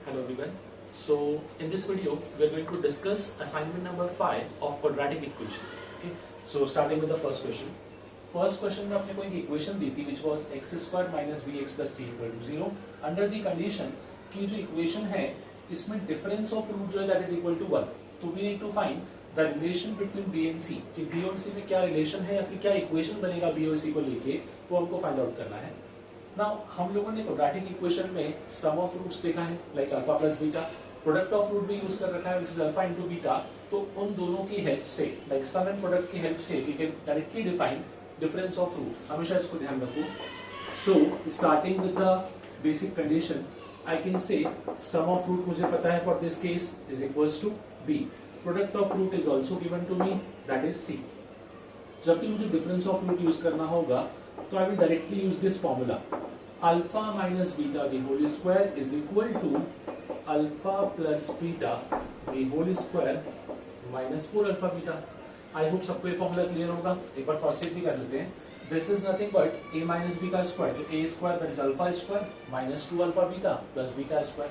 Hello everyone. So in this video we are going to discuss assignment number 5 of quadratic equation. Okay. So starting with the first question. First question में अपने को एक equation दी थी which was x square minus bx plus c equal to 0 under the condition कि जो equation है इसमें difference of root जो है that is equal to 1. तो we need to find the relation between b and c कि b और c में क्या relation है या फिर क्या equation बनेगा b और c को लेके वो हमको find out करना है. Now हम लोगों ने quadratic equation में sum of roots देखा है like alpha plus beta, product of root भी यूज कर रखा है which is alpha into beta. तो उन दोनों की हेल्प से like sum and product की हेल्प से we can directly define difference of root. हमेशा इसको ध्यान रखो. So starting with the basic condition, I can say sum of root मुझे पता है for this case is equals to b. Product of root is also given to me that is c. जब भी मुझे difference of root यूज करना होगा तो I will directly use this formula. Alpha minus beta the whole square is equal to alpha plus beta the whole square minus 4 alpha beta. I hope सबको ये formula clear होगा. एक बार cross check भी कर लेते हैं. This is nothing but a minus b का square, तो a square that is alpha square minus 2 alpha beta plus beta square.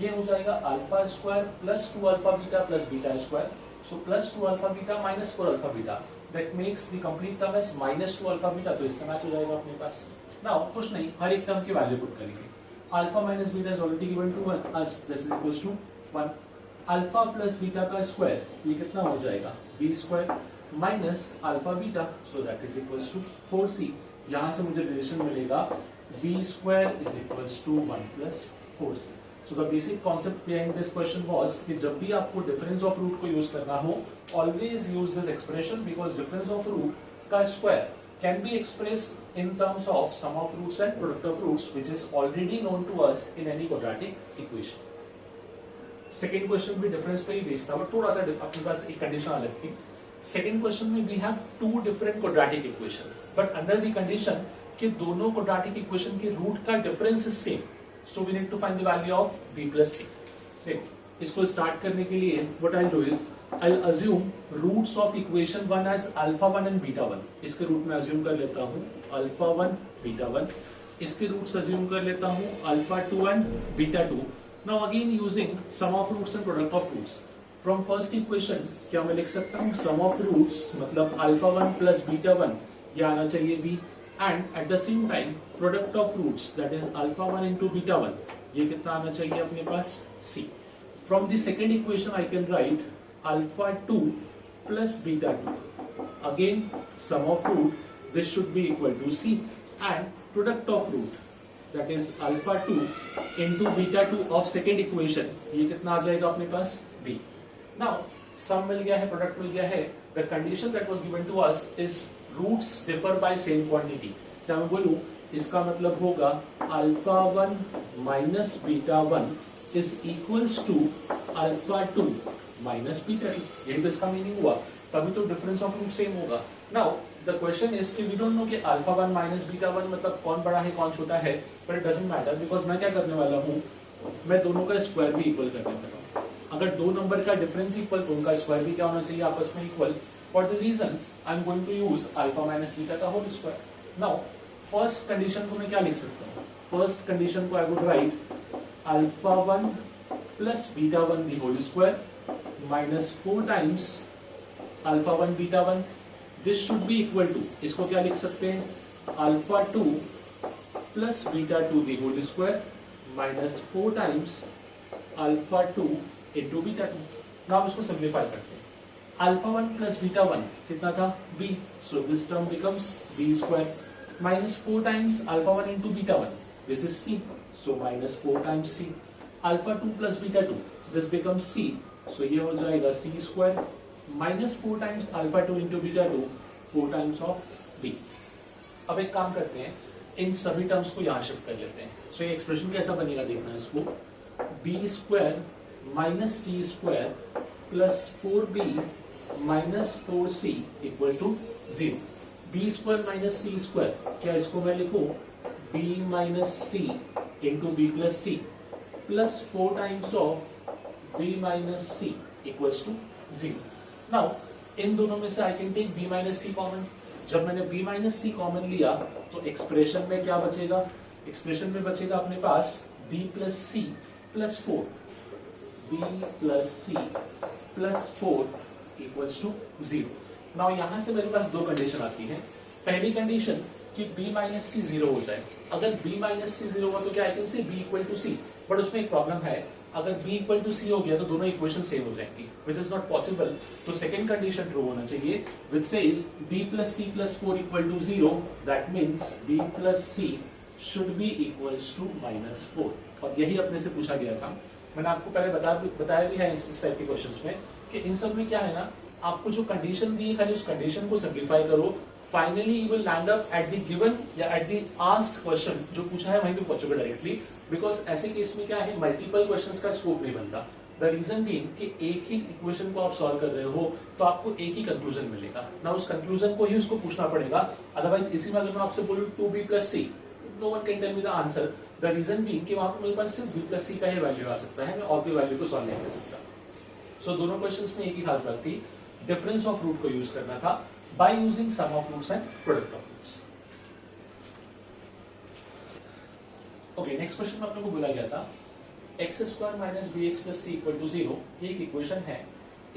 ये हो जाएगा alpha square plus 2 alpha beta plus beta square. So plus 2 alpha beta minus 4 alpha beta. That makes the complete term as minus 2 alpha beta. तो इससे match हो जाएगा अपने पास. Now कुछ नहीं, हर एक टर्म की वैल्यू पुट करेंगे. Alpha minus beta is already given to us. This is equals to 1. Alpha plus beta का स्क्वायर ये कितना हो जाएगा? b square minus alpha beta, so that is equals to 4c. यहाँ से मुझे रिलेशन मिलेगा b square is equals to 1 plus 4c. So the basic concept behind this question was कि जब भी आपको difference of root को use करना हो, always use this expression because difference of root का square can be expressed in terms of sum of roots and product of roots, which is already known to us in any quadratic equation. Second question भी difference पे ही based था, but थोड़ा सा अपने पास एक condition अलग थी. Second question में we have two different quadratic equation, but under the condition कि दोनों quadratic equation के root का difference is same, so we need to find the value of b plus c. देखो, इसको start करने के लिए what I'll do is I'll assume roots of equation 1 as alpha 1 and beta 1. इसके root में assume कर लेता हूँ alpha 1 beta 1. इसके रूट्स assume कर लेता हूँ alpha 2 and beta 2. Now again using sum of roots and product of roots. From first equation क्या मैं लिख सकता हूँ sum of roots मतलब alpha 1 plus beta 1 ये आना चाहिए b, and at the same time product of roots that is alpha 1 into beta 1 ये कितना आना चाहिए अपने पास c. From the second equation I can write alpha 2 plus beta 2. Again sum of root this should be equal to c, and product of root that is alpha 2 into beta 2 of second equation ये कितना आ जाएगा अपने पास b. Now sum मिल गया है, product मिल गया है. The condition that was given to us is roots differ by same quantity. क्या मैं बोलूँ इसका मतलब होगा alpha 1 minus beta 1 is equals to alpha 2 minus beta 2. यही तो इसका मीनिंग हुआ. तभी तो डिफरेंस ऑफ रूट सेम होगा. नाउ द क्वेश्चन इज कि वी डोंट नो कि अल्फा 1 माइनस बीटा 1 मतलब कौन बड़ा है कौन छोटा है, but it doesn't matter because मैं क्या करने वाला हूँ, मैं दोनों का स्क्वायर भी इक्वल करने वाला हूँ. अगर दो नंबर का डिफरेंस इक्वल तो उनका स्क्वायर भी क्या होना चाहिए आपस में equal. For the reason I am going to use alpha minus beta का whole square. Now first condition को मैं क्या लिख सकता हूँ, फर्स्ट कंडीशन को I would write alpha 1 plus beta 1 the whole square minus 4 times alpha 1 beta 1. This should be equal to, इसको क्या लिख सकते हैं, alpha 2 plus beta 2 the whole square minus 4 times alpha 2 into beta 2. now इसको simplify करते हैं. alpha 1 plus beta 1 कितना था b, so this term becomes b square minus 4 times alpha 1 into beta 1, this is c, so minus 4 times c. alpha 2 plus beta 2, so this becomes c, so ये हो जाएगा c square minus 4 times alpha 2 into beta 2 4 times of b. अब एक काम करते हैं, इन सभी terms को यहाँ शिफ्ट कर लेते हैं. सो ये एक्सप्रेशन कैसा बनेगा देखना है इसको, b square minus c square plus 4b minus 4c equal to 0. b square minus c square, क्या इसको मैं लिखूं b minus c into b plus c plus 4 times of b minus c equals to 0. Now इन दोनों में से I can take b minus c common. जब मैंने b minus c कॉमन लिया तो एक्सप्रेशन में क्या बचेगा, एक्सप्रेशन में बचेगा अपने पास b plus c plus 4, b plus c plus 4 equals to 0। Now यहां से मेरे पास दो कंडीशन आती है। पहली कंडीशन कि b माइनस सी 0 हो जाए। अगर b माइनस सी 0 हुआ तो क्या I can say b equal to C, but उसमें एक प्रॉब्लम है, अगर b इक्वल टू सी हो गया तो दोनों इक्वेशन सेम हो जाएंगी, विच इज नॉट पॉसिबल। तो सेकंड कंडीशन ट्रू होना चाहिए which says b plus C plus 4 equal to 0, that means b plus C should be equals to -4। और यही अपने से पूछा गया था। मैंने आपको पहले बताया भी है इस टाइप के क्वेश्चंस में कि इन सब में क्या है ना, आपको जो कंडीशन दी है खाली उस कंडीशन को सिंप्लीफाई करो, finally you will land up at the given या एट द आस्क्ड क्वेश्चन जो पूछा है वहीं पे पहुंचोगे डायरेक्टली। बिकॉज ऐसे केस में क्या है, मल्टीपल क्वेश्चंस का स्कोप नहीं बनता। द रीजन बीइंग कि एक ही इक्वेशन को आप सॉल्व कर रहे हो तो आपको एक ही कंक्लूजन मिलेगा ना, उस कंक्लूजन को ही उसको पूछना पड़ेगा। अदरवाइज इसी में अगर मैं आपसे बोलूं 2b plus C, no one can tell me the answer. The reason being कि वहां पर मेरे पास सिर्फ b प्लस सी का ही वैल्यू आ सकता है, मैं और कोई वैल्यू को सॉल्व नहीं कर सकता। सो दोनों क्वेश्चंस में एक ही खास बात थी, डिफरेंस ऑफ रूट को यूज करना था by using sum of roots and product of roots. Okay, next question में अपने को बोला गया था x square minus B X plus C equal to 0, ये एक इक्वेशन है।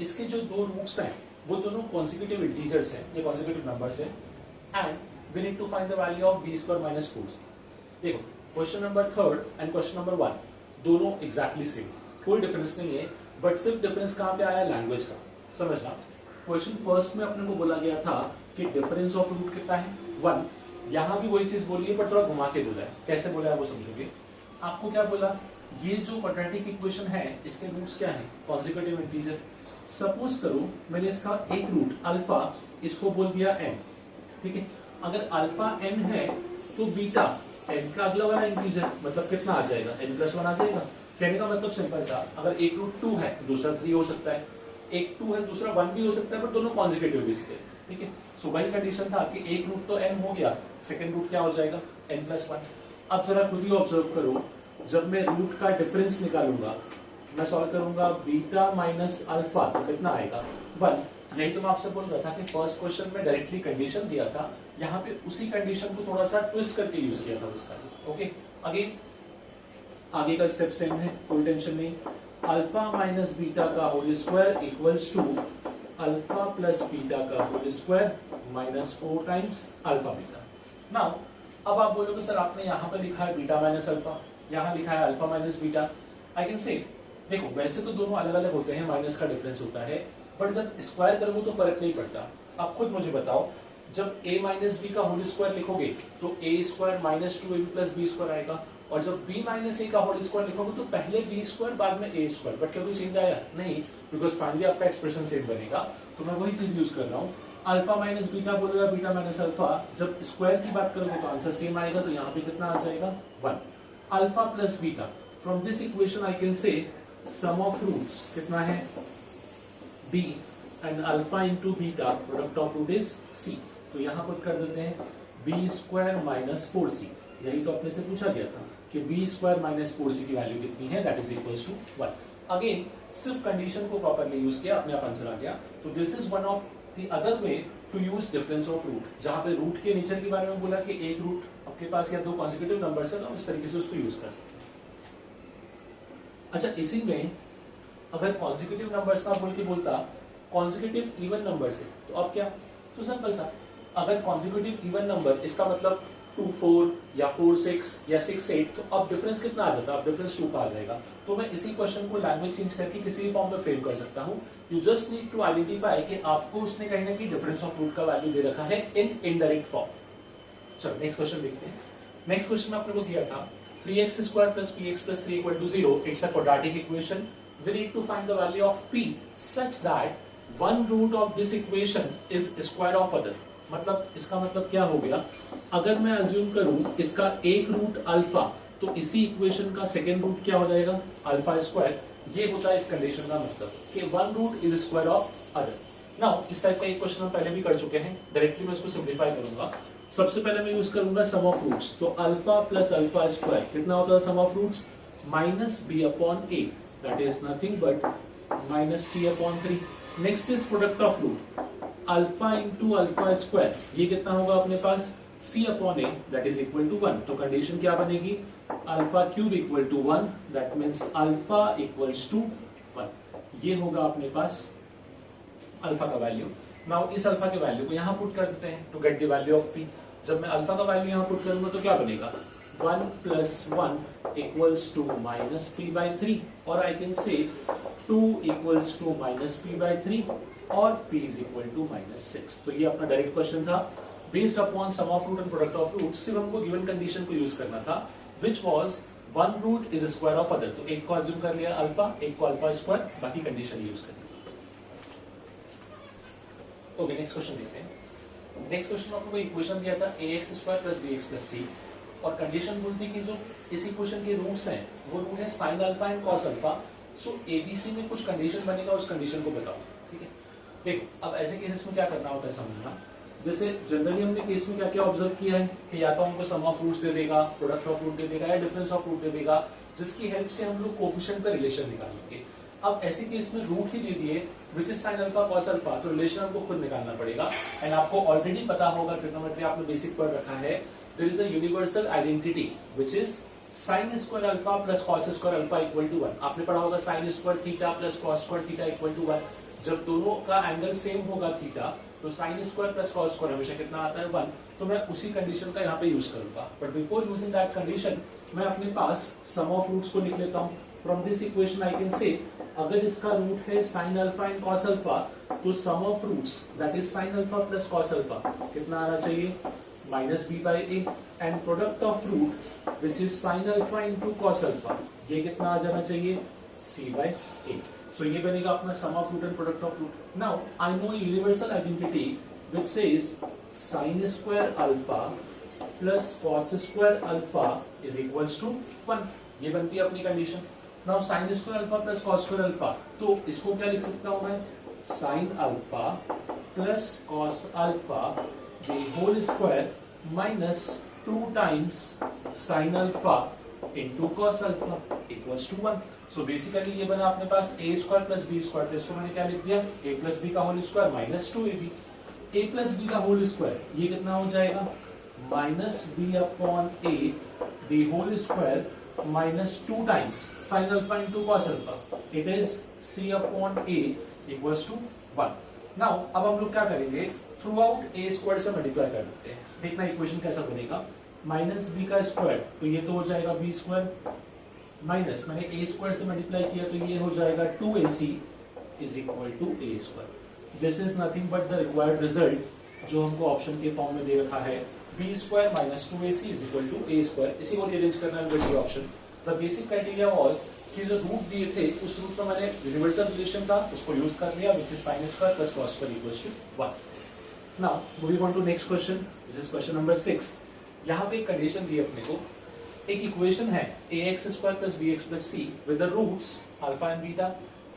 इसके जो दो रूट्स हैं वो दोनों कॉन्सिक्यूटिव इंटीजर्स हैं, ये कॉन्सिक्यूटिव नंबर्स हैं, and we need to find the value of B square minus 4c। देखो question number 3 and question number 1 दोनों एग्जैक्टली सेम, कोई डिफरेंस नहीं है, बट सिर्फ डिफरेंस कहां पे आया, लैंग्वेज का। समझना, क्वेश्चन फर्स्ट में अपने को बोला गया था कि डिफरेंस ऑफ रूट कितना है 1, यहां भी वही चीज बोली है पर थोड़ा घुमा के बोला है। कैसे बोला है वो समझोगे। आपको क्या बोला, ये जो क्वाड्रेटिक इक्वेशन है इसके रूट्स क्या है, कॉन्सिक्यूटिव इंटीजर। सपोज करो मैंने इसका एक रूट अल्फा इसको बोल दिया n, ठीक है। अगर अल्फा n है तो बीटा n का अगला वाला इंटीजर मतलब कितना आ जाएगा, n प्लस 1 आ जाएगा। कहने का मतलब सिंपल सा, अगर एक रूट 2 है दूसरा 3 हो सकता है, एक 2 है दूसरा 1 भी हो सकता है, बट दोनों कॉन्सिक्यूटिव बेसिकली, ठीक है। सो वही कंडीशन था कि एक रूट तो n हो गया, सेकंड रूट क्या हो जाएगा n प्लस 1। अब जरा खुद ही ऑब्जर्व करो, जब मैं रूट का डिफरेंस निकालूंगा, मैं सॉल्व करूंगा बीटा माइनस अल्फा तो कितना आएगा 1। यही तो मैं आपसे बोल रहा था कि फर्स्ट क्वेश्चन में डायरेक्टली कंडीशन दिया था, यहाँ पे उसी कंडीशन को थोड़ा सा ट्विस्ट करके यूज किया था उसका। ओके, अगेन आगे का स्टेप सेम है, कोई टेंशन नहीं। अल्फा माइनस बीटा का whole square equals to alpha plus beta का whole square minus 4 times alpha beta. Now अब आप बोलोगे सर आपने यहाँ पर लिखा है बीटा माइनस अल्फा, यहाँ लिखा है alpha minus beta. I can से देखो वैसे तो दोनों अलग अलग होते हैं, माइनस का डिफरेंस होता है, बट जब स्क्वायर करोगे तो फर्क नहीं पड़ता। आप खुद मुझे बताओ, जब a माइनस बी का होल स्क्वायर लिखोगे तो a square minus 2ab plus B square आएगा, और जब b माइनस ए का होल स्क्वायर लिखोगे तो पहले b स्क्वायर बाद में a स्क्वायर। बट क्या कोई चेंज आया? नहीं, बिकॉज फाइनली आपका एक्सप्रेशन सेम बनेगा। तो मैं वही चीज यूज कर रहा हूँ, अल्फा माइनस बीटा बोलो या बीटा माइनस अल्फा, जब स्क्वायर की बात करोगे तो आंसर सेम आएगा, तो यहाँ पे कितना आ जाएगा 1। Alpha plus beta, from this equation I can say sum of roots कितना है b and alpha into beta, product of root is c। तो यहाँ पुट कर देते हैं b स्क्वायर माइनस 4c। यही तो अपने से पूछा गया था कि b स्क्वायर माइनस 4c की वैल्यू कितनी है, that is equals to 1। Again सिर्फ कंडीशन को प्रॉपर्ली यूज किया, अपने आप आंसर आ गया। तो this is one of the other way to use difference of root, जहां पे रूट के नेचर के बारे में बोला कि एक रूट आपके पास या दो कॉन्सिक्यूटिव नंबर्स है, तो हम इस तरीके से उसको यूज कर सकते हैं। अच्छा, इसी में अगर कॉन्सिक्यूटिव नंबर्स का बोल के बोलता कॉन्सिक्यूटिव इवन नंबर से, तो अब क्या, तो सिंपल सा, अगर कॉन्सिक्यूटिव इवन नंबर इसका मतलब 2 4 या 4 6 या 6 8, तो अब डिफरेंस कितना आ जाता है, अब डिफरेंस 2 का आ जाएगा। तो मैं इसी क्वेश्चन को लैंग्वेज चेंज करके किसी भी फॉर्म में फ्रेम कर सकता हूँ। You just need to identify कि आपको उसने कहीं ना कहीं डिफरेंस ऑफ रूट का वैल्यू दे रखा है इन इनडायरेक्ट फॉर्म। चलो नेक्स्ट क्वेश्चन देखते हैं। नेक्स्ट क्वेश्चन में आपने को दिया था 3x square plus px plus 3 equal to 0, it's a quadratic equation. We need to find the value of p such that one root of this equation is square of other. मतलब इसका मतलब क्या हो गया, अगर मैं अज्यूम करूं इसका एक रूट अल्फा, तो इसी इक्वेशन का सेकेंड रूट क्या हो जाएगा, अल्फा स्क्वायर। ये होता है इस कंडीशन का मतलब कि one root is square of other. Now इस टाइप का एक क्वेश्चन हम पहले भी कर चुके हैं, डायरेक्टली मैं इसको सिंप्लीफाई करूंगा। सबसे पहले मैं यूज करूंगा सम ऑफ रूट्स, तो अल्फा प्लस अल्फा स्क्वायर कितना होता है sum of roots, minus B upon A, that is nothing but minus P upon 3। Next is product of root, alpha into alpha square, ये कितना होगा अपने पास c upon a that is equal to 1। तो condition क्या बनेगी, alpha cube equal to 1, that means alpha equals to 1। ये होगा अपने पास अल्फा का वैल्यू। नाउ इस अल्फा के वैल्यू को यहाँ पुट कर देते हैं to get the value of p। जब मैं अल्फा का वैल्यू यहाँ पुट करूंगा तो क्या बनेगा, 1 plus 1 equals to minus p by 3, और I can say 2 equals to minus p by 3 और p is equal to minus 6। तो ये अपना डायरेक्ट क्वेश्चन था based upon sum of root and product of root. सिर्फ हमको गिवन कंडीशन को use करना था which was one root is square of other. तो एक को अज्यूम कर लिया अल्फा, एक को अल्फा स्क्वायर, बाकी कंडीशन यूज करनी। ओके, नेक्स्ट क्वेश्चन देखते हैं। नेक्स्ट क्वेश्चन में आपको इक्वेशन दिया था ax square plus bx plus c, और कंडीशन बोलती है कि जो इस इक्वेशन के रूट्स हैं वो रूट है sine alpha and cos alpha. So ABC में कुछ कंडीशन बनेगा, उस कंडीशन को बताओ। ठीक है, देख अब ऐसे केसेस में क्या करना होता है समझना। जैसे जनरली हमने केस में क्या क्या ऑब्जर्व किया है कि या तो हमको सम ऑफ रूट्स दे देगा, प्रोडक्ट ऑफ रूट दे देगा, या डिफरेंस ऑफ रूट दे देगा, जिसकी हेल्प से हम लोग कोएफिशिएंट का रिलेशन निकालेंगे। अब ऐसे केस में रूट ही दे दिए विच is sine alpha cos alpha, तो रिलेशन हमको खुद निकालना पड़ेगा। एंड आपको ऑलरेडी पता होगा, ट्रिग्नोमेट्री आपने बेसिक पढ़ रखा है, there is a universal identity which is sine square alpha plus cos square alpha equal to 1। आपने पढ़ा होगा sine square theta plus cos square theta equal to 1। जब दोनों का एंगल सेम होगा थीटा, तो sine square plus cos square हमेशा कितना आता है 1। तो मैं उसी कंडीशन का यहाँ पे यूज करूंगा, but before using that condition मैं अपने पास सम ऑफ रूट्स को लिख लेता हूँ। From this equation I can say अगर इसका रूट है sine alpha and cos alpha, तो sum of roots that is sine alpha plus cos alpha कितना आना चाहिए, minus B by A, and product of root which is sine alpha into cos alpha, ये कितना आ जाना चाहिए, सी by A. So ये बनेगा अपना sum of root and product of root. Now I know a universal identity which says sin square alpha plus cos square alpha is equals to 1. ये बनती है अपनी condition. Now sin square alpha plus cos square alpha, तो इसको क्या लिख सकता हूँ मैं, sin alpha plus cos alpha the whole square minus 2 times sin alpha into cos alpha equals to 1. So basically ये बना अपने पास a square plus B square, तो इसको मैंने क्या लिख दिया, a प्लस बी का whole square minus 2ab। a plus B का होल स्क्वायर ये कितना हो जाएगा, minus B upon a the whole square minus 2 times sine alpha into cos alpha, it is c upon a equals to 1। Now अब हम लोग क्या करेंगे, थ्रू आउट a स्क्वायर से मल्टीप्लाई कर देते हैं। देखना इक्वेशन कैसा बनेगा, माइनस बी का स्क्वायर तो ये तो हो जाएगा बी स्क्वायर, माइनस मैंने a स्क्वायर से मल्टीप्लाई किया तो ये हो जाएगा 2ac is equal to a square. This is nothing but the required result जो हमको ऑप्शन के फॉर्म में दे रखा है, b square minus 2ac is equal to a square. इसी को अरेंज करना है with the option. The basic criteria was कि जो रूट दिए थे उस रूट में मैंने यूनिवर्सल रिलेशन था उसको यूज कर लिया which is sine square plus cos square equals to 1। Now moving on to next question, this is question number 6। यहाँ पे एक कंडीशन दी अपने को, एक इक्वेशन है ax square plus bx plus c with the roots alpha and beta.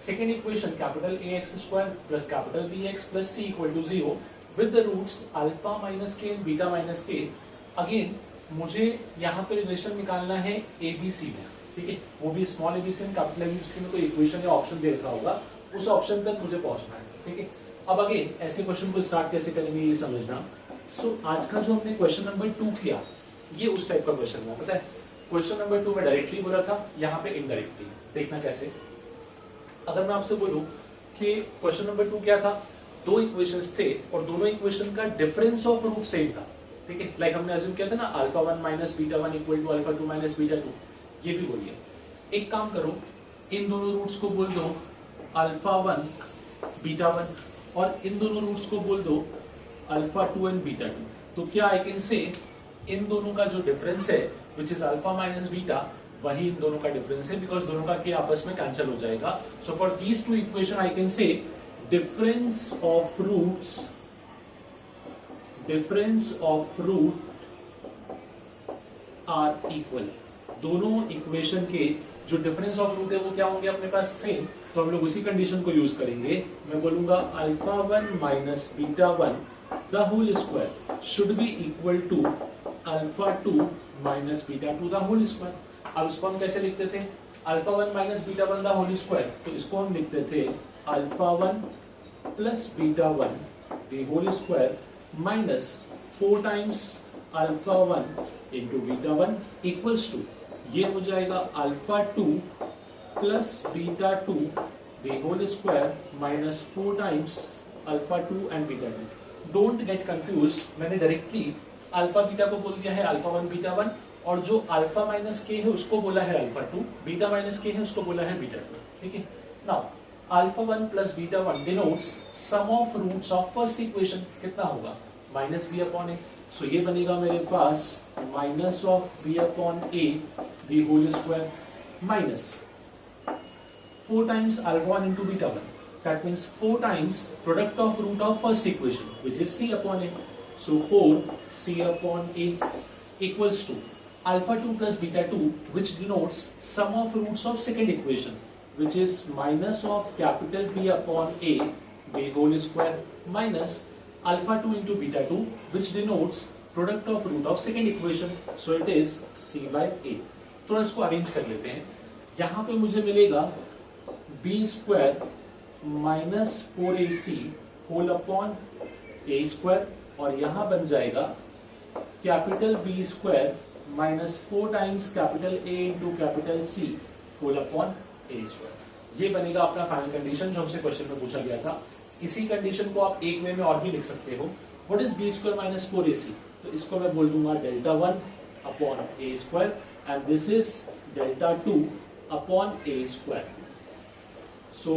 Second equation capital ax square plus capital bx plus c equal to 0 with the roots alpha minus k and beta minus k। Again मुझे यहाँ पे relation निकालना है abc में, ठीक है, वो भी small ABC and capital ABC में कोई इक्वेशन या ऑप्शन दे रखा होगा, उस ऑप्शन तक मुझे पहुंचना है। ठीक है, अब अगेन ऐसे क्वेश्चन को स्टार्ट कैसे करेंगे ये समझना। सो आज का जो हमने क्वेश्चन नंबर 2 किया ये उस टाइप का क्वेश्चन है, पता है। क्वेश्चन नंबर 2 में डायरेक्टली बोला था, यहाँ पे इनडायरेक्टली। देखना कैसे, अगर मैं आपसे बोलूं कि क्वेश्चन नंबर 2 क्या था, दो इक्वेशंस थे और दोनों इक्वेशन का डिफरेंस ऑफ रूट सेम था। ठीक है, लाइक हमने अज्यूम किया था ना alpha 1 minus beta 1 equal to alpha 2 minus beta 2, ये भी बोलिए। एक काम करो, इन दोनों रूट्स को बोल दो अल्फा 1 बीटा 1 और इन दोनों रूट्स को बोल दो अल्फा 2 एंड बीटा 2। तो क्या आई कैन से इन दोनों का जो डिफरेंस है which is alpha minus beta, वही इन दोनों का डिफरेंस है, बिकॉज दोनों का के आपस में कैंसिल हो जाएगा। So for these two equation I can say difference of root are equal. दोनों इक्वेशन के जो डिफरेंस ऑफ रूट है वो क्या होंगे अपने पास, सेम। तो हम लोग उसी कंडीशन को यूज करेंगे। मैं बोलूंगा alpha 1 minus beta 1 the whole square should be equal to alpha 2 minus beta 2 the whole square. अब इसको हम कैसे लिखते थे, alpha 1 minus beta 1 the whole square, तो इसको हम लिखते थे alpha 1 plus beta 1 the whole square minus 4 times alpha 1 into beta 1 equals to, ये हो जाएगा alpha 2 plus beta 2 the whole square minus 4 times alpha 2 and beta 2। Don't get confuse, मैंने directly alpha beta को बोल दिया है अल्फा 1 बीटा 1, और जो अल्फा माइनस के है उसको बोला है अल्फा 2, बीटा माइनस के है उसको बोला है बीटा 2। ठीक है, now alpha 1 plus beta 1 denotes sum of roots of first equation. कितना होगा? Minus B upon A. So ये बनेगा मेरे पास minus of B upon A the whole square minus 4 times alpha 1 into beta 1. That means 4 times product of root of first equation, which is c upon a. So 4 c upon a equals to alpha 2 plus beta 2, which denotes sum of roots of second equation, which is minus of capital B upon a the whole square minus alpha 2 into beta 2, which denotes product of root of second equation. So it is c by a. थोड़ा इसको arrange कर लेते हैं। यहाँ पे मुझे मिलेगा B square minus 4ac whole upon A square, और यहां बन जाएगा capital B square minus 4 times capital A into capital C whole upon A square. ये बनेगा अपना फाइनल कंडीशन जो हमसे क्वेश्चन में पूछा गया था। इसी कंडीशन को आप एक वे में और भी लिख सकते हो। What is B square minus 4ac? तो इसको मैं बोल दूंगा delta 1 upon A square, and this is delta 2 upon A square. So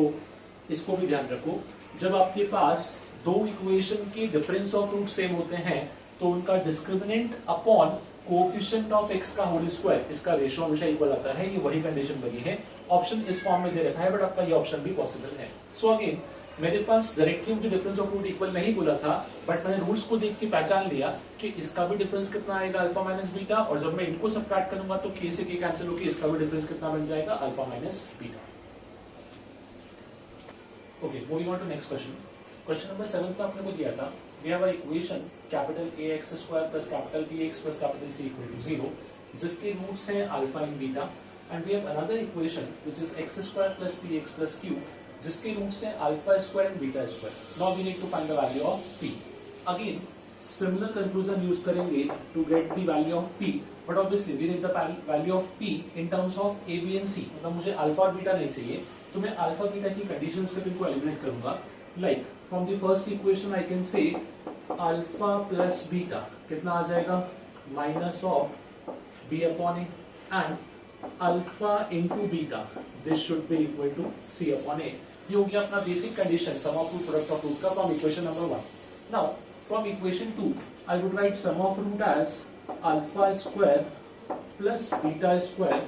इसको भी ध्यान रखो, जब आपके पास दो इक्वेशन के डिफरेंस ऑफ रूट सेम होते हैं तो उनका discriminant upon coefficient of x का होल स्क्वायर, इसका रेशियो हमेशा इक्वल आता है। ये वही कंडीशन बनी है। ऑप्शन इस फॉर्म में दे रखा है, बट आपका ये ऑप्शन भी पॉसिबल है। सो अगेन मेरे पास डायरेक्टली मुझे डिफरेंस ऑफ रूट इक्वल नहीं बोला था, बट मैंने रूट्स को देख के पहचान लिया कि इसका भी डिफरेंस कितना आएगा अल्फा माइनस बीटा, और जब मैं इनको सबट्रैक्ट करूंगा तो k से k कैंसिल होकर इसका भी डिफरेंस कितना बन जाएगा alpha minus beta. Okay, moving on to next question. Question number 7 पे आपने को दिया था, we have a equation capital AX square plus capital BX plus capital C equal to 0, जिसके रूट्स हैं alpha and beta, and we have another equation which is x square plus px plus q, जिसके roots हैं alpha square and beta square. Now we need to find the value of p. Again, similar conclusion use करेंगे to get the value of p, but obviously we need the value of p in terms of a, b and c। मतलब मुझे alpha और beta नहीं चाहिए, तो मैं alpha beta की conditions पे इनको एलिमिनेट करूंगा। Like from the first equation I can say alpha plus beta कितना आ जाएगा minus of B upon A, and alpha into beta this should be equal to C upon A. ये हो गया अपना basic condition sum of root product of root का from equation number 1। Now from equation 2 I would write sum of root as alpha square plus beta square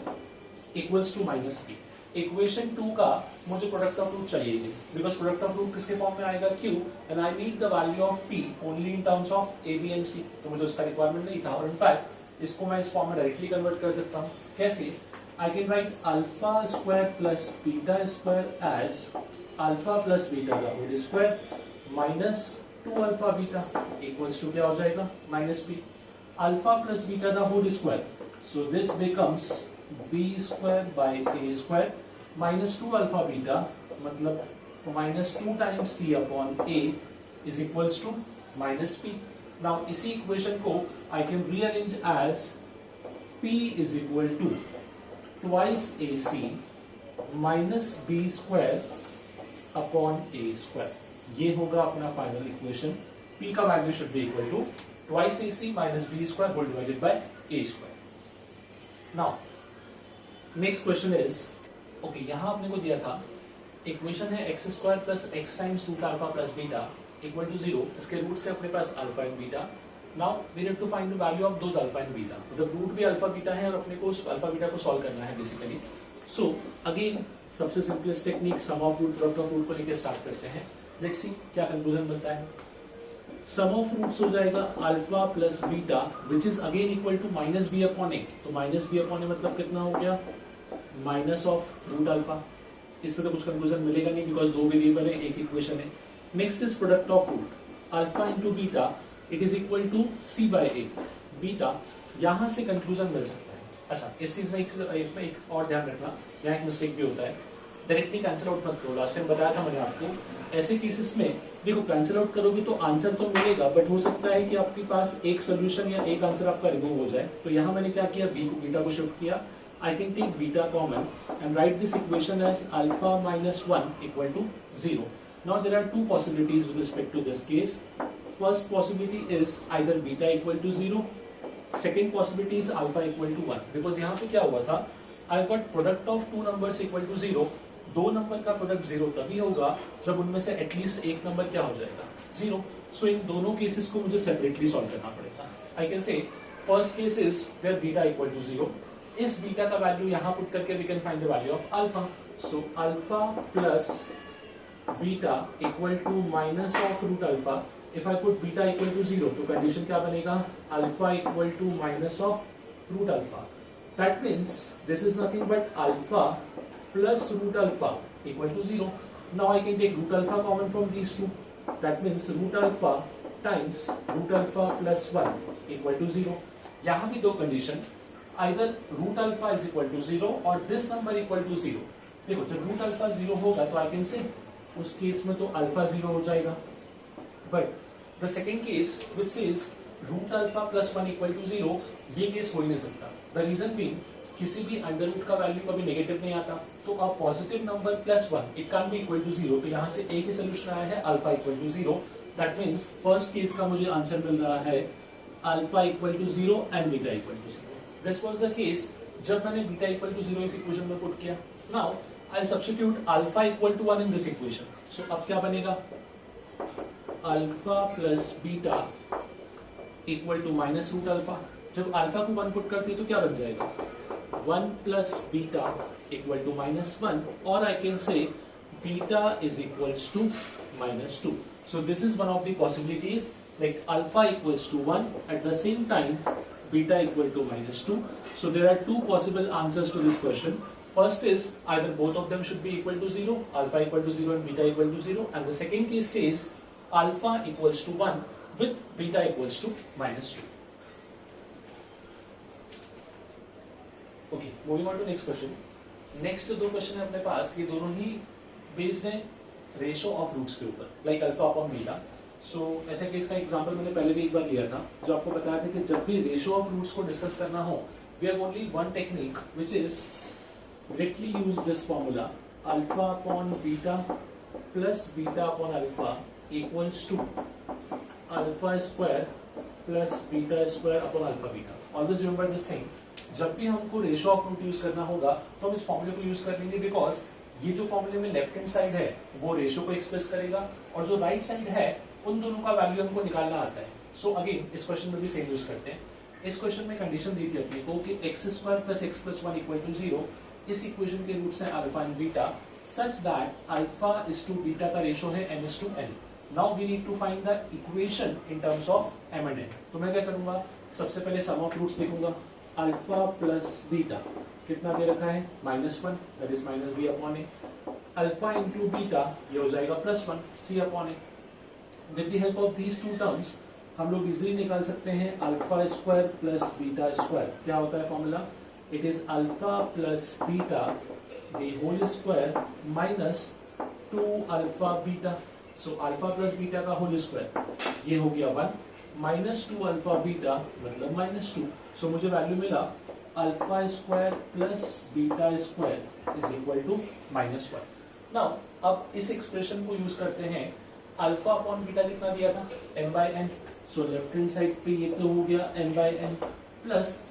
equals to minus B. Equation 2 का मुझे product of root चाहिए, because product of root किसके form में आएगा q, and I need the value of p only in terms of a, b and c। तो मुझे उसका requirement नहीं था, और इनफैक्ट इसको मैं इस फॉर्म में डायरेक्टली कन्वर्ट कर सकता हूँ। कैसे? I can write alpha square plus beta square as alpha plus beta का whole square minus 2 alpha beta equals to क्या हो जाएगा minus b। Alpha plus beta का whole square, so this becomes b square by a square minus 2 alpha beta, मतलब minus 2 times c upon a is equals to minus p। Now इसी equation को I can rearrange as p is equal to twice ac minus b square upon a square. ये होगा अपना final equation. p का value should be equal to twice ac minus b square whole divided by a square. Now next question is, okay यहाँ आपने को दिया था equation है X square plus X times root alpha plus beta equal to 0। इसके root से अपने पास alpha and beta. Now we need to find the value of those alpha and beta, मतलब रूट भी अल्फा बीटा है और अपने को उस अल्फा बीटा को सॉल्व करना है बेसिकली। सो अगेन सबसे simplest technique sum of root product of root को लेकर स्टार्ट करते हैं। लेट्स सी क्या कंक्लूजन बनता है। सम ऑफ रूट्स हो जाएगा alpha plus beta which is again equal to minus B upon A. तो माइनस बी अपॉन ए मतलब कितना हो गया माइनस ऑफ रूट अल्फा। इससे तो कुछ कंक्लूजन मिलेगा नहीं, बिकॉज दो वेरिएबल है एक इक्वेशन है। Next is product of root alpha into beta, it is equal to C by A beta. यहां से कंक्लूजन मिल सकता है। अच्छा, इस चीज में इसमें एक और ध्यान रखना, यहाँ एक मिस्टेक भी होता है। डायरेक्टली कैंसिल आउट मत करो। लास्ट टाइम बताया था मैंने आपको, ऐसे केसेस में देखो कैंसिल आउट करोगे तो आंसर तो मिलेगा, बट हो सकता है कि आपके पास एक सोल्यूशन या एक आंसर आपका रिमूव हो जाए। तो यहाँ मैंने क्या किया, बीटा को शिफ्ट किया। I can take beta common and write this equation as alpha minus 1 equal to 0. Now there are two possibilities with respect to this case. First possibility is either beta equal to 0. Second possibility is alpha equal to 1. Because यहाँ पे क्या हुआ था, I've got product of two numbers equal to 0. दो number का product 0 तभी होगा जब उनमें से एटलीस्ट एक नंबर क्या हो जाएगा, 0. सो इन दोनों केसेस को मुझे सेपरेटली सॉल्व करना पड़ेगा. I can say first case is where beta equal to 0. इस बीटा का वैल्यू यहां पुट करके we can find the value of alpha. So alpha plus beta equal to minus of root alpha. If I put beta equal to 0 तो condition क्या बनेगा, alpha equal to minus of root alpha. That means this is nothing but alpha plus root alpha equal to 0. Now I can take root alpha common from these two. That means root alpha times root alpha plus 1 equal to 0. यहां भी दो condition, either root alpha is equal to 0 or this number equal to 0. देखो जब root alpha 0 होगा तो I can say उस case में तो alpha 0 हो जाएगा. But the second case which says root alpha plus 1 equal to 0, ये केस हो ही नहीं सकता. The reason being किसी भी अंडर रूट का वैल्यू कभी नेगेटिव नहीं आता. तो a positive number plus 1 it can't be equal to 0. तो यहाँ से एक ही सोल्यूशन आया है, alpha equal to 0. That means first case का मुझे आंसर मिल रहा है alpha equal to 0 and beta equal to 0. This was the case जब मैंने बीटा इक्वल टू 0 इस इक्वेशन में पुट किया. Now I substitute alpha equal to 1 in this equation. So अब क्या बनेगा, alpha plus beta equal to minus root alpha. जब alpha को 1 पुट करती है तो क्या बन जाएगा, 1 plus beta equal to minus 1, और I can say beta is equals to minus 2. So this is one of the possibilities, like alpha equals to 1 at the same time beta equal to minus 2. So there are two possible answers to this question. First is either both of them should be equal to 0, alpha equal to 0 and beta equal to 0, and the second case says alpha equals to 1 with beta equals to minus 2. Okay, moving on to next question. Next दो question है अपने पास, ये दोनों ही based हैं ratio of roots के ऊपर, like alpha upon beta. सो ऐसे case का एग्जांपल मैंने पहले भी एक बार लिया था, जो आपको बताया था कि जब भी रेशियो ऑफ रूट्स को डिस्कस करना हो, we have only one technique which is directly use this formula, alpha upon beta plus beta upon alpha equals to alpha square plus beta square upon alpha beta. Always remember this thing, जब भी हमको ratio of root use करना होगा तो हम इस फॉर्मूले को यूज कर लेंगे, बिकॉज ये जो फॉर्मूले में लेफ्ट हैंड साइड है वो रेशियो को एक्सप्रेस करेगा, और जो राइट साइड है उन दोनों का वैल्यू हमको निकालना आता है. सो अगेन इस क्वेश्चन में भी सेम यूज करते हैं. इस क्वेश्चन में कंडीशन दी थी अपने को कि x square plus x plus 1 equal to 0. इस इक्वेशन के रूट्स हैं alpha and beta, such that alpha is to beta का रेशियो है m is to n. Now we need to find the equation in terms of m and n. तो मैं क्या करूंगा, सबसे पहले सम ऑफ रूट्स लिखूंगा. अल्फा प्लस बीटा कितना दे रखा है, -1, that is minus b upon a. Alpha into beta ये हो जाएगा +1 c upon a. With the help of these two terms हम लोग इजीली निकाल सकते हैं alpha square plus beta square. क्या होता है formula, it is alpha plus beta the whole square minus 2 alpha beta. So alpha plus beta का whole square ये हो गया 1, माइनस 2 अल्फा बीटा मतलब माइनस 2. सो मुझे वैल्यू मिला alpha square plus beta square is equal to -1. Now अब इस expression को यूज करते हैं. अल्फा अपॉन बीटा कितना दिया था, m by n. So left hand side पे ये तो हो गया m by n plus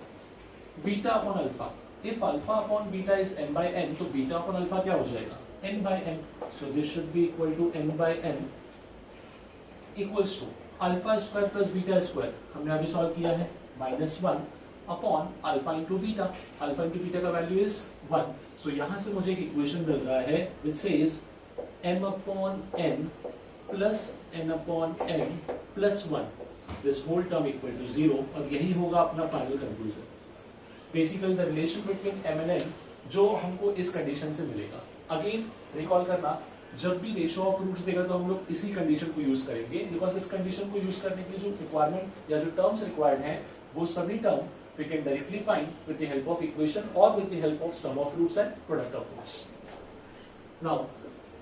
beta upon alpha. If alpha upon beta is m by n तो बीटा अपॉन अल्फा क्या हो जाएगा, n by n. So this should be equal to n by n equals to alpha square plus beta square हमने अभी solve किया है, -1 upon alpha into beta. Alpha into beta का value is 1. So यहाँ से मुझे एक इक्वेशन मिल रहा है which says m upon n plus n upon n plus 1, this whole term equal to 0, और यही होगा अपना final conclusion. Basically the relation between m and n जो हमको इस कंडीशन से मिलेगा. अगेन रिकॉल करना, जब भी रेशियो ऑफ रूट्स देगा तो हम लोग इसी कंडीशन को यूज करेंगे, बिकॉज इस कंडीशन को यूज करने के लिए जो रिक्वायरमेंट या जो टर्म्स रिक्वायर्ड हैं वो सभी term we can directly find with the help of equation और with the help of sum of roots and product of roots. Now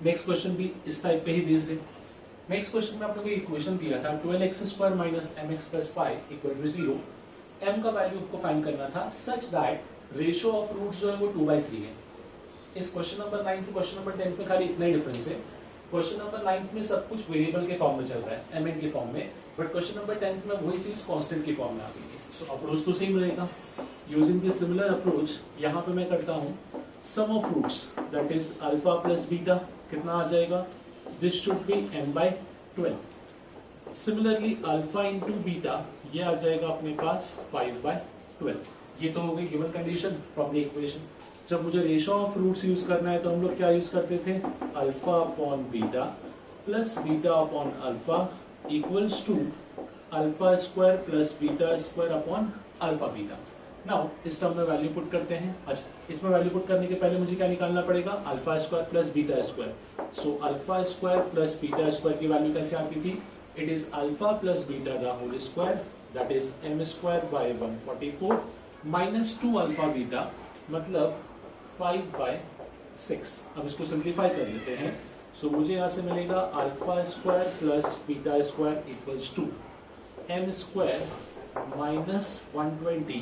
next question भी इस टाइप पे ही बेस्ड है। नेक्स्ट क्वेश्चन में आपने को इक्वेशन दिया था 12x² minus mx plus 5 equal to 0। m का वैल्यू आपको फाइंड करना था such that ratio of roots जो है वो 2/3 है। इस question number 9 to question number 10 में खाली इतना ही डिफरेंस है। क्वेश्चन नंबर 9 में सब कुछ वेरिएबल के फॉर्म में चल रहा है, mn के फॉर्म में, बट क्वेश्चन नंबर 10 में वही चीज कांस्टेंट के फॉर्म में आ गई है। सो अप्रोच तो सेम रहेगा। यूजिंग दिस सिमिलर अप्रोच यहाँ पे मैं करता हूँ sum of roots that is alpha plus beta कितना आ जाएगा, this should be m/12। Similarly alpha into beta ये आ जाएगा अपने पास 5/12। ये तो हो गई given condition from the equation. जब मुझे रेशियो ऑफ रूट्स यूज करना है तो हम लोग क्या यूज करते थे, alpha upon beta plus beta upon alpha equals to alpha square plus beta square upon alpha beta. Now इस टर्म में वैल्यू पुट करते हैं। अच्छा, इसमें वैल्यू पुट करने के पहले मुझे क्या निकालना पड़ेगा, alpha square plus beta square. So alpha square plus beta square की वैल्यू कैसे आती थी, it is alpha plus beta the whole square that is m²/144 minus 2 alpha beta मतलब 5/6। अब इसको सिंप्लीफाई कर लेते हैं। सो मुझे यहाँ से मिलेगा alpha square plus beta square equals to m² minus 120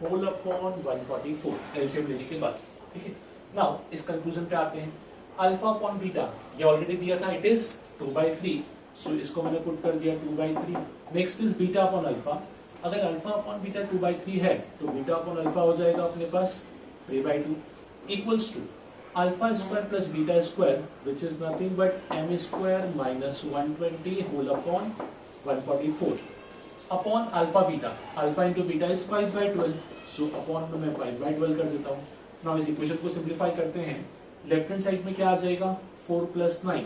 whole upon 144 LCM लेने के बाद। ठीक है, नाउ इस कंक्लूजन पे आते हैं। अल्फा अपॉन बीटा ये ऑलरेडी दिया था, इट इज 2/3। सो इसको मैंने पुट कर दिया 2/3। Next is beta upon alpha. अगर अल्फा अपॉन बीटा 2/3 है तो बीटा अपॉन अल्फा हो जाएगा अपने पास 3/2 equals to alpha square plus beta square which is nothing but m² minus 120 whole upon 144 upon alpha beta. Alpha into beta is 5/12। So upon में मैं 5/12 कर देता हूँ। नाउ इस इक्वेशन को सिंप्लीफाई करते हैं। लेफ्ट हैंड साइड में क्या आ जाएगा, 4 + 9।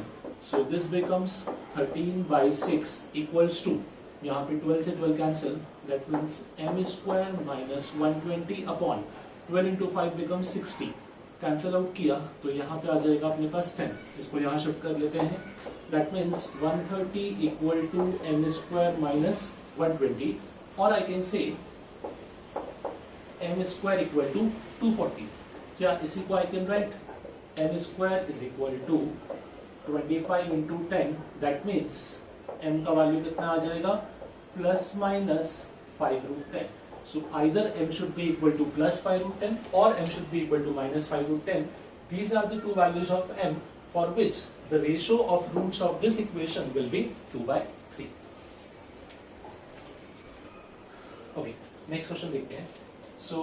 So this becomes 13/6 equals to, यहाँ पे 12 से 12 cancel, that means m² minus 120 upon 12 into 5 becomes 60। Cancel out किया तो यहाँ पे आ जाएगा अपने पास 10। इसको यहाँ शिफ्ट कर लेते हैं। That means 130 equal to m² minus 120 और आई कैन से m² इक्वल टू 240। क्या इसी को I can write m² is equal to 25 into 10। That means m का वैल्यू कितना आ जाएगा, plus minus 5√10। So either m should be equal to plus 5√10 or m should be equal to minus 5√10. These are the two values of m for which the ratio of roots of this equation will be 2/3. Okay, next question देखते हैं। So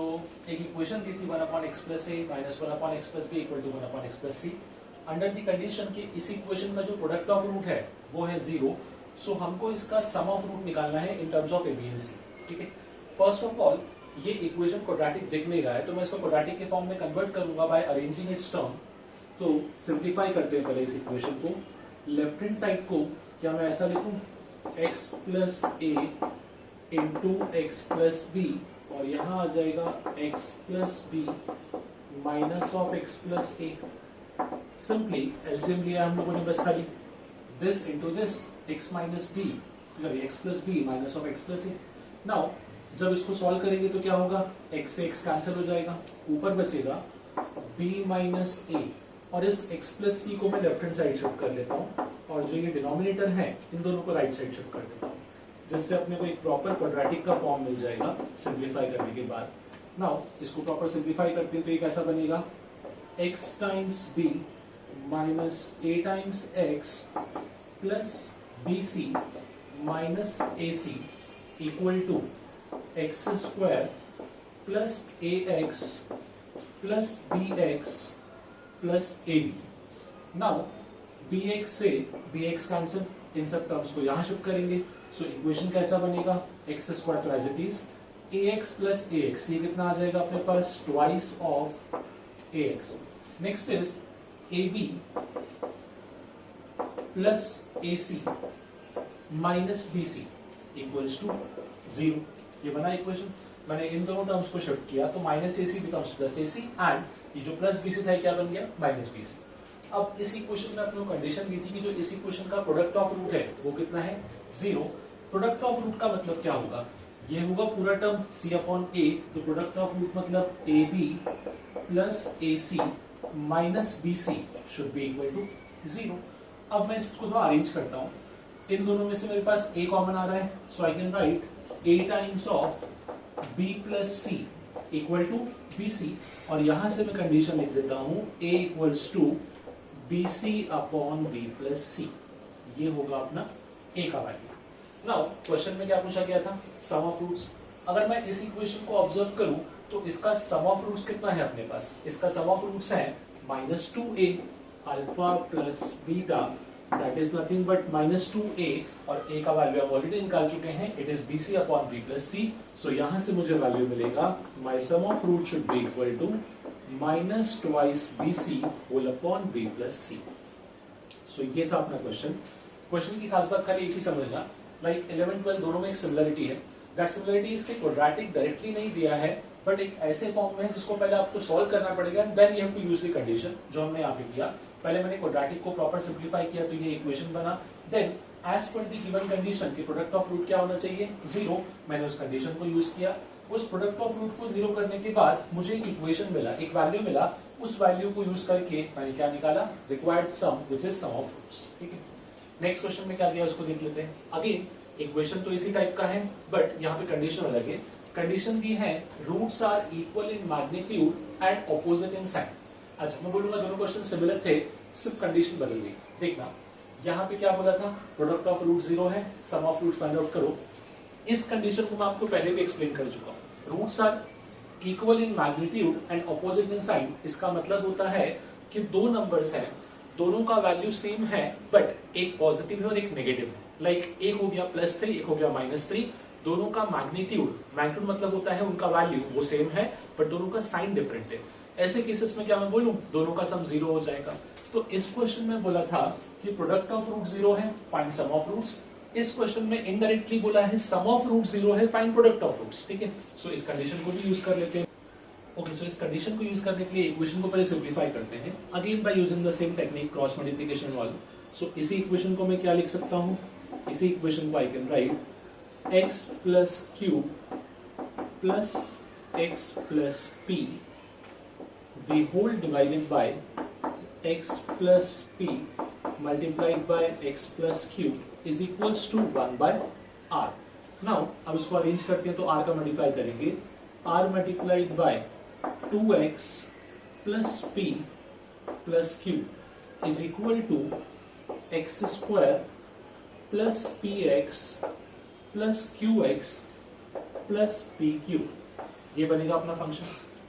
एक equation दी थी 1/x plus a minus 1/x plus b equal to 1/x plus c। Under the condition कि इस equation में जो product of root है वो है 0। सो हमको इसका सम ऑफ रूट निकालना है इन terms of a b and c। ठीक है, फर्स्ट ऑफ ऑल ये इक्वेशन क्वाड्रेटिक दिख नहीं रहा है तो मैं इसको क्वाड्रेटिक के फॉर्म में कन्वर्ट करूंगा बाय अरेंजिंग इट्स टर्म। तो सिंप्लीफाई करते हैं पहले इस इक्वेशन को। लेफ्ट हैंड साइड को क्या मैं ऐसा लिखूं, x plus a into x plus b और यहाँ आ जाएगा x plus B minus of x plus a. Simply LCM लिया हम लोगों ने बस खाली, this into this x minus बी x plus B minus of x plus ए। नाउ जब इसको सॉल्व करेंगे तो क्या होगा, x से x कैंसिल हो जाएगा, ऊपर बचेगा b माइनस a और इस x प्लस c को मैं लेफ्ट हैंड साइड शिफ्ट कर लेता हूँ और जो ये डिनोमिनेटर है इन दोनों को राइट साइड शिफ्ट कर देता हूँ, जिससे अपने को एक प्रॉपर क्वाड्रेटिक का फॉर्म मिल जाएगा सिंप्लीफाई करने के बाद। नाउ इसको प्रॉपर सिंप्लीफाई करते हैं तो ये कैसा बनेगा, x times b minus a times x plus bc minus ac equal to x² plus ax plus bx plus ab। Now bx से bx कैंसिल, इन सब टर्म्स को यहाँ शिफ्ट करेंगे। सो इक्वेशन कैसा बनेगा, x² तो as it is, ax plus ax ये कितना आ जाएगा अपने पास, twice of ax। Next is ab plus ac minus bc equals to 0। ये बना इक्वेशन। मैंने इन दोनों टर्म्स को शिफ्ट किया तो minus AC becomes plus AC and ये जो प्लस BC था क्या बन गया, माइनस BC। अब इस इक्वेशन में अपने को कंडीशन दी थी कि जो इस इक्वेशन का प्रोडक्ट ऑफ रूट है वो कितना है, 0। प्रोडक्ट ऑफ रूट का मतलब क्या होगा, ये होगा पूरा टर्म C/A। तो प्रोडक्ट ऑफ रूट मतलब AB plus AC minus b c should be equal to 0। अब मैं इसको थोड़ा अरेंज करता हूं, इन दोनों में से मेरे पास a कॉमन आ रहा है, so I can write a times of b plus C equal to B C, और यहां से मैं कंडीशन लिख देता हूं a equals to B C upon B plus C. ये होगा अपना a का वैल्यू। नाउ क्वेश्चन में क्या पूछा गया था, सम ऑफ रूट्स। अगर मैं इस इक्वेशन को ऑब्जर्व करूं तो इसका सम ऑफ रूट्स कितना है अपने पास, इसका सम ऑफ रूट्स है -2a alpha plus beta, that is nothing but -2a, और a का वैल्यू हम ऑलरेडी निकाल चुके हैं, it is bc upon b plus c। So यहां से मुझे वैल्यू मिलेगा my sum of root should be equal to -2 bc whole upon b plus c। So ये था अपना क्वेश्चन। क्वेश्चन की खास बात खाली एक ही समझना, लाइक 11 12 दोनों में एक सिमिलरिटी है, दैट सिमिलरिटी इसके क्वाड्रेटिक डायरेक्टली नहीं दिया है, बट एक ऐसे फॉर्म में है जिसको पहले आपको सॉल्व करना पड़ेगा, then you have to use the condition, जो हमने यहाँ पे किया। पहले मैंने क्वाड्रेटिक को प्रॉपर सिंप्लीफाई किया तो ये इक्वेशन बना, then as per the given condition कि प्रोडक्ट ऑफ रूट क्या होना चाहिए, 0, मैंने उस कंडीशन को यूज किया। उस प्रोडक्ट ऑफ रूट को 0 करने के बाद मुझे एक इक्वेशन मिला, एक वैल्यू मिला, उस वैल्यू को यूज करके मैंने क्या निकाला, required sum which is sum of roots. ठीक है, नेक्स्ट क्वेश्चन में क्या दिया उसको देख लेते हैं। अगेन इक्वेशन तो इसी टाइप का है, बट यहाँ पे कंडीशन अलग है। कंडीशन दी है roots are equal in magnitude and opposite in sign. अच्छा, मैं बोलूंगा दोनों क्वेश्चन सिमिलर थे, सिर्फ कंडीशन बदल गई। देखना यहाँ पे क्या बोला था, प्रोडक्ट ऑफ रूट 0 है, sum of root find out करो। इस कंडीशन को मैं आपको पहले भी एक्सप्लेन कर चुका हूँ। Roots are equal in magnitude and opposite in sign, इसका मतलब होता है कि दो नंबर्स हैं, दोनों का वैल्यू सेम है, बट एक पॉजिटिव है और एक नेगेटिव है। लाइक एक हो गया +3, एक हो गया -3, दोनों का मैग्नीट्यूड मतलब होता है उनका वैल्यू वो सेम है, बट दोनों का साइन डिफरेंट है। ऐसे केसेस में क्या मैं बोलूं, दोनों का सम 0 हो जाएगा। तो इस क्वेश्चन में बोला था कि प्रोडक्ट ऑफ रूट 0 है, फाइंड सम ऑफ रूट्स। इस क्वेश्चन में इनडायरेक्टली बोला है सम ऑफ रूट 0 है, फाइंड प्रोडक्ट ऑफ रूट्स। ठीक है, सो इस कंडीशन को भी यूज कर लेते हैं। ओके, सो इस कंडीशन को यूज करने के लिए इक्वेशन को पहले सिंप्लीफाई करते हैं, again by using the same technique, cross multiplication वाला। सो इसी इक्वेशन को मैं क्या लिख सकता हूं, इसी इक्वेशन को I can right x plus Q plus x plus p the whole divided by x plus p multiplied by x plus q is equals to 1 by r. Now अब इसको अरेंज करते हैं तो r का multiply करेंगे, r multiplied by 2x plus p plus q is equal to x square plus px plus qx plus pq। ये बनेगा अपना फंक्शन।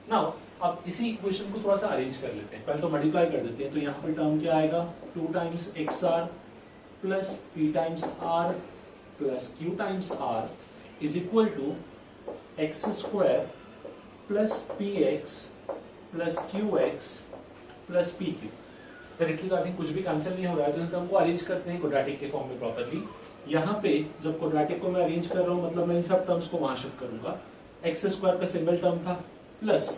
नाउ अब इसी इक्वेशन को थोड़ा सा अरेंज कर लेते हैं, पहले तो मल्टीप्लाई कर देते हैं, तो यहाँ पे टर्म क्या आएगा, 2 times xr plus p times r plus q times r is equal to x square plus px plus qx plus pq। Directly तो आई थिंक कुछ भी कैंसिल नहीं हो रहा है, तो इन टर्म को अरेंज करते हैं क्वाड्रेटिक के फॉर्म में प्रॉपर्ली। यहाँ पे जब क्वाड्रेटिक को मैं अरेंज कर रहा हूँ, मतलब मैं इन सब टर्म्स को वहां शिफ्ट करूंगा। एक्स स्क्वायर का सिंगल टर्म था, प्लस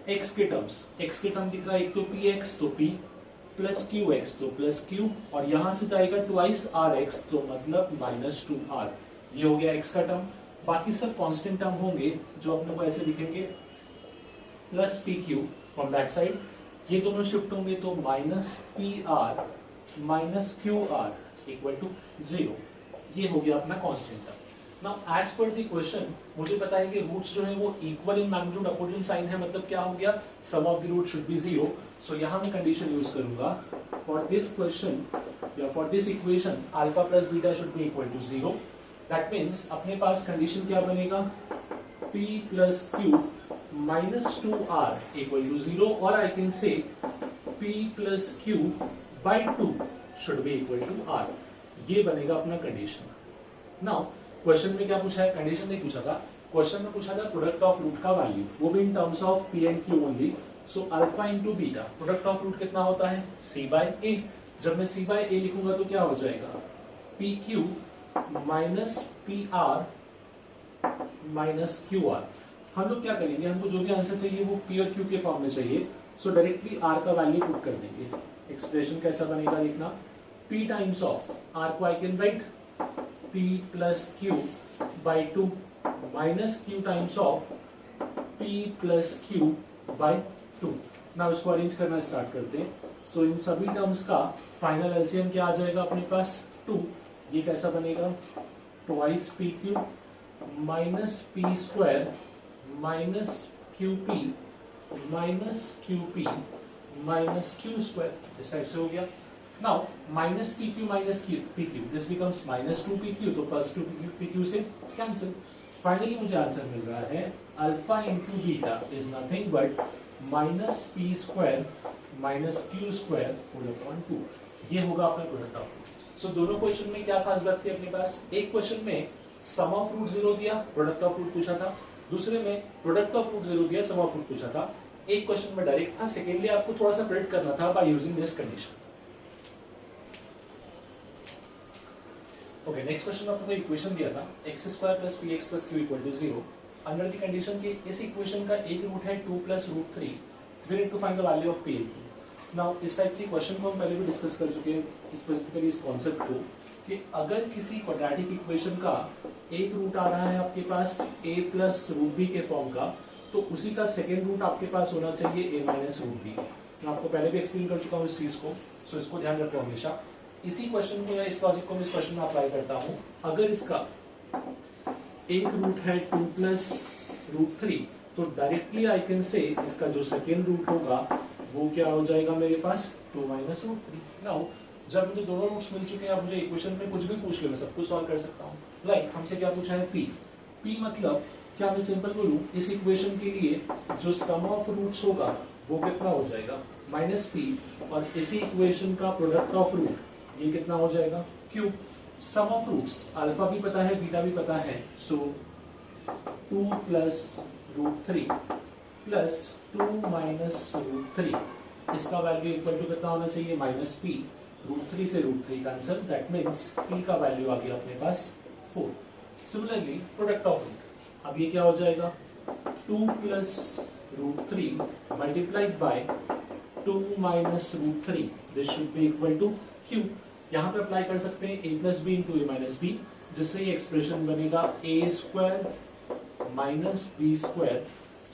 एक्स के टर्म्स, एक्स के टर्म दिख रहा है, एक तो पी एक्स तो पी, प्लस क्यू एक्स तो प्लस क्यू, और यहां से जाएगा ट्वाइस आर एक्स, तो मतलब -2r। ये हो गया एक्स का टर्म। बाकी सब कांस्टेंट टर्म होंगे जो अपने को ऐसे दिखेंगे, plus P Q from that side, ये दोनों शिफ्ट होंगे तो -pr minus QR equal to 0। ये हो गया अपना constant term. Now as per the question मुझे पता है कि रूट्स जो है वो equal in magnitude opposite sign है, मतलब क्या हो गया, sum of the root should be 0। So यहां मैं कंडीशन यूज करूंगा, फॉर दिस क्वेश्चन या for this equation alpha plus beta should be equal to 0। That means अपने पास कंडीशन क्या बनेगा, p plus q minus 2r equal to 0, और I can say p plus q by 2 should be equal to r। ये बनेगा अपना condition. Now question में क्या पूछा है, कंडीशन नहीं पूछा था, क्वेश्चन में पूछा था प्रोडक्ट ऑफ रूट का वैल्यू, वो भी in terms of p and q only. So alpha into beta, product of root कितना होता है, c बाय a। जब मैं c बाय a लिखूंगा तो क्या हो जाएगा, pq minus pr minus qr। हम लोग क्या करेंगे, हमको जो भी आंसर चाहिए वो p और q के फॉर्म में चाहिए, सो डायरेक्टली r का वैल्यू पुट कर देंगे। एक्सप्रेशन कैसा बनेगा देखना, p टाइम्स ऑफ r को I can right p plus q by 2 minus q times of p plus q by 2। ना इसको अरेंज करना स्टार्ट करते हैं। सो इन सभी टर्म्स का फाइनल एलसीएम क्या आ जाएगा अपने पास 2। ये कैसा बनेगा twice p q minus p square minus q p minus q p minus q square, इस टाइप से हो गया। Now minus p q minus p q this becomes minus 2 p q, तो प्लस 2 पी क्यू से cancel. Finally मुझे answer मिल रहा है alpha into beta is nothing but minus p square minus q square whole upon 2। ये होगा अपना product of root. सो दोनों क्वेश्चन में क्या खास बात थी अपने पास, एक क्वेश्चन में सम ऑफ रूट 0 दिया, प्रोडक्ट ऑफ रूट पूछा था, दूसरे में प्रोडक्ट ऑफ रूट 0 दिया, सम ऑफ रूट पूछा था। एक क्वेश्चन में डायरेक्ट था, सेकेंडली आपको थोड़ा सा प्रेडिक्ट करना था by using this condition. Okay, next question में आपको इक्वेशन दिया था x square plus p x plus q equal to 0 under the condition कि इस इक्वेशन का एक रूट है 2 plus root 3, we need to find the value of p and q. Now इस टाइप की क्वेश्चन को हम पहले भी डिस्कस कर चुके हैं, स्पेसिफिकली इस कॉन्सेप्ट को, कि अगर किसी क्वाड्रेटिक इक्वेशन का एक रूट आ रहा है आपके पास a प्लस रूट बी के फॉर्म का, तो उसी का सेकेंड रूट आपके पास होना चाहिए a माइनस रूट बी। मैं आपको पहले भी एक्सप्लेन कर चुका हूँ इस चीज को, सो इसको ध्यान रखो हमेशा। इसी क्वेश्चन को या इस लॉजिक को मैं इस क्वेश्चन में अप्लाई करता हूँ। अगर इसका एक रूट है 2 प्लस रूट 3, तो डायरेक्टली आई कैन से इसका जो सेकेंड रूट होगा वो क्या हो जाएगा मेरे पास 2 माइनस रूट 3। नाउ जब मुझे दोनों रूट्स मिल चुके हैं, अब मुझे इक्वेशन में कुछ भी पूछ ले मैं सब कुछ सॉल्व कर सकता हूँ। लाइक हमसे क्या पूछा है p मतलब क्या, मैं सिंपल बोलूं इस इक्वेशन के लिए जो सम ऑफ रूट्स होगा वो कितना हो जाएगा माइनस पी, और इसी इक्वेशन का प्रोडक्ट ऑफ रूट ये कितना हो जाएगा q। Sum of roots alpha भी पता है बीटा भी पता है, so 2 plus root 3 plus 2 minus root 3, इसका वैल्यू इक्वल टू कितना होना चाहिए माइनस पी। रूट 3 से root 3 cancel, that means p का वैल्यू आ गया अपने पास 4। सिमिलरली प्रोडक्ट ऑफ रूट, अब ये क्या हो जाएगा 2 plus root 3 multiplied by 2 minus root 3, this should be equal to q। यहाँ पे अप्लाई कर सकते हैं a plus b into a minus b, जिससे ये एक्सप्रेशन बनेगा a square minus b square.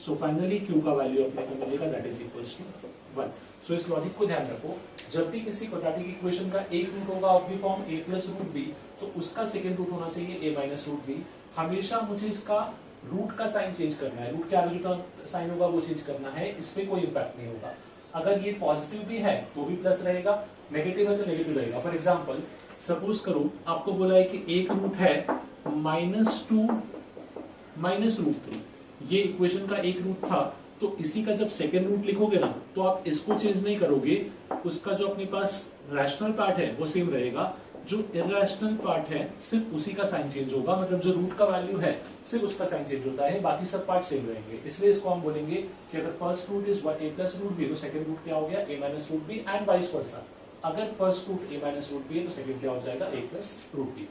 So finally q का वैल्यू अपने को मिलेगा दैट इज इक्वल्स टू 1। सो इस लॉजिक को ध्यान रखो, जब भी किसी क्वाड्रेटिक इक्वेशन का एक रूट होगा of the form a plus root B, तो उसका सेकेंड रूट होना चाहिए a माइनस रूट बी। हमेशा मुझे इसका रूट का साइन चेंज करना है, रूट के आगे जो साइन होगा वो चेंज करना है, इस पे कोई इम्पैक्ट नहीं होगा। अगर ये पॉजिटिव भी है तो भी प्लस रहेगा, नेगेटिव है तो नेगेटिव रहेगा। फॉर एग्जाम्पल सपोज करो आपको बोला है कि एक रूट है -2 माइनस रूट 3, ये इक्वेशन का एक रूट था, तो इसी का जब सेकेंड रूट लिखोगे ना तो आप इसको चेंज नहीं करोगे, उसका जो अपने पास रैशनल पार्ट है वो सेम रहेगा, जो इरैशनल पार्ट है सिर्फ उसी का साइन चेंज होगा। मतलब जो रूट का वैल्यू है सिर्फ उसका साइन चेंज होता है, बाकी सब पार्ट सेम रहेंगे। इसलिए इसको हम बोलेंगे कि अगर first root is a plus root B, तो सेकंड रूट क्या हो गया a minus root B, and vice versa. अगर first root a minus root B है तो सेकंड क्या हो जाएगा a प्लस रूट बी।